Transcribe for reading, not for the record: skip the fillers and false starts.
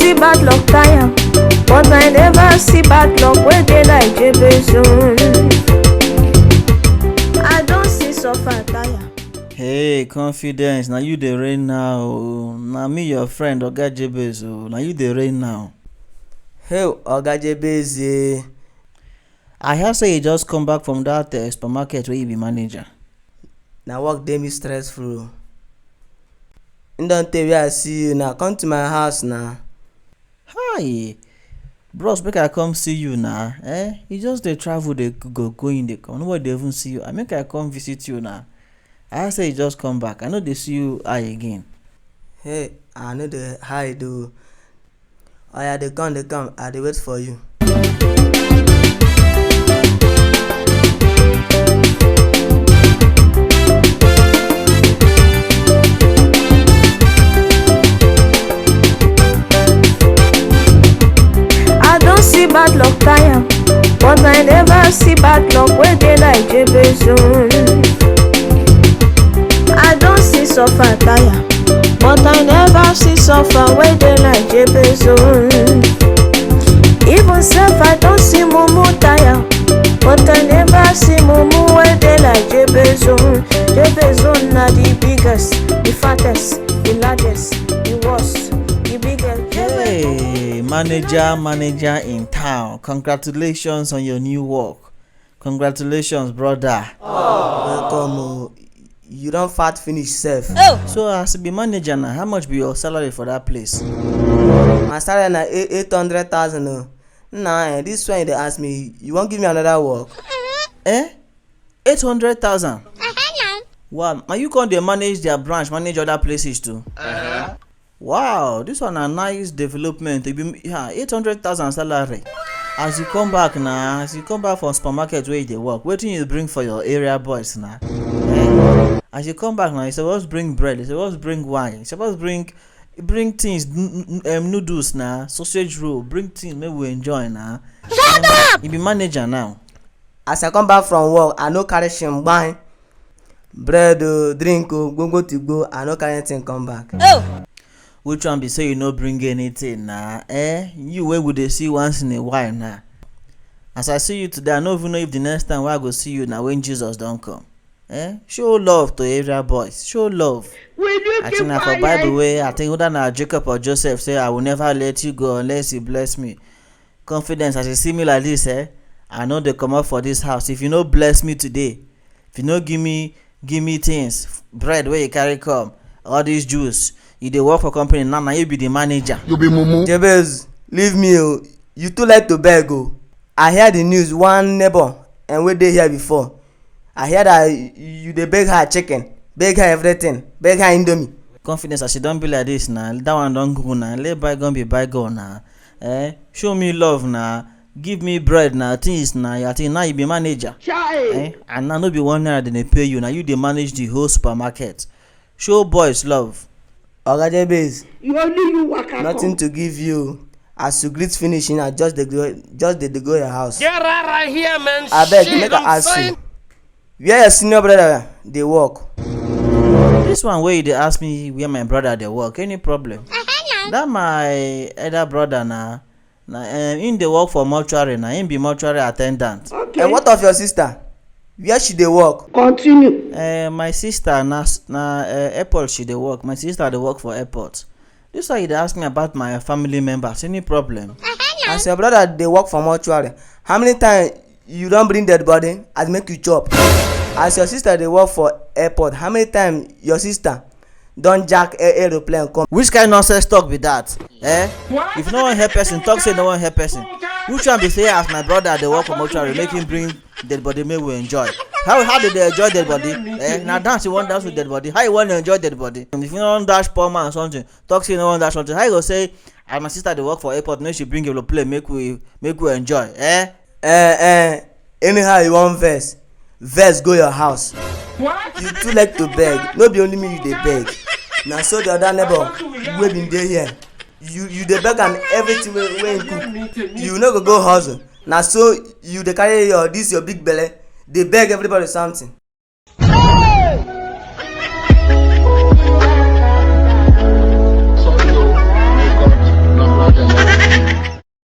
see bad luck tire, but I never see bad luck wey dey like Jabez own. I don see suffer tire. Hey, confidence, na you dey reign now. Na me your friend Oga Jabez, na you dey reign now. Hey, Oga Jabez. I hear say you just come back from that supermarket where you be manager. Na work dey me stressful. You don tell where I see you now. Come to my house now. Hi, bros, make I come see you now. You just dey travel, dey go in, dey come. Nobody dey even see you. I make I come visit you now. I hear say you just come back. I no dey see you eye again. Hey, I know the hide o. Oya, dey come. I dey wait for you. I don see bad luck tire, but I never see bad luck wey dey like Jabez own. I don see suffer tire, but I never see suffer wey dey like Jabez own. Even sef I don see mumu tire, but I never see mumu wey dey like Jabez own. Jabez own na the biggest, the fattest, the largest, the worst, the biggest. Hey, manager in town. Congratulations on your new work. Congratulations, brother. Welcome o. You don fat finish sef. So as you be manager now, how much be your salary for that place? My salary na 800,000 o. Nah, this one you dey ask me, you wan give me another work? 800,000? Wow, now you come dey manage their branch, manage other places too? Wow, this one a nice development. 800,000 salary. As you come back now, as you come back from supermarket where you dey work, wetin you bring for your area boys now? As you come back now, you suppose bring bread, you suppose bring wine, you suppose bring things, noodles now, sausage roll, bring things make we enjoy now. Shut up! You be manager now. As I come back from work, I no carry shingbai, bread o, drink o, go to go. I no carry anything come back. Which one be say you no bring anything now? You wey we dey see once in a while now. As I see you today, I no even know if the next time wey I go see you na when Jesus don come. Show love to area boys. Show love. I think na for Bible way, I think whether na Jacob or Joseph say, I will never let you go unless you bless me. Confidence, as you see me like this, I know they come up for this house. If you no bless me today, if you no give me things, bread where you carry come, all these juice, you dey work for company now you be the manager. You be mumu. Jabez, leave me o. You too like to beg o. I hear the news, one neighbor and wey dey here before. I hear that you dey beg her chicken, beg her everything, beg her indomie. Confidence, as she don be like this now, that one don go now. Let bygone be bygone now. Show me love now. Give me bread now. Things now. I think now you be manager. And now no be 1 naira they pay you. Now you dey manage the whole supermarket. Show boys love. Oga Jabez, nothing to give you. As you greet finishing, I just dey go your house. Get right here, man. Abeg, make I ask you, where your senior brother dey work? This one where you dey ask me where my brother dey work, any problem? That my elder brother na him dey work for mortuary na, him be mortuary attendant. And what of your sister? Where she dey work? Continue. My sister na airport she dey work. My sister dey work for airport. This why you dey ask me about my family members, any problem? As your brother dey work for mortuary, how many times you don bring dead body as make you chop? As your sister dey work for airport, how many times your sister don jack aeroplane come? Which kind nonsense talk be that? If no one help person, talk say no one help person. Which one be say as my brother dey work for mortuary, make him bring dead body make we enjoy? How did they enjoy dead body? Now dance you want dance with dead body. How you want to enjoy dead body? If you don't dash poor man or something, talk say no one dash something. How you go say as my sister dey work for airport, make she bring aeroplane make we enjoy? Anyhow you wan vex go your house. You too like to beg. No be only me you dey beg. Na so the other neighbor wey bin dey here, you dey beg am everything wey him cook. You no go hustle. Na so you dey carry your big belle dey beg everybody something.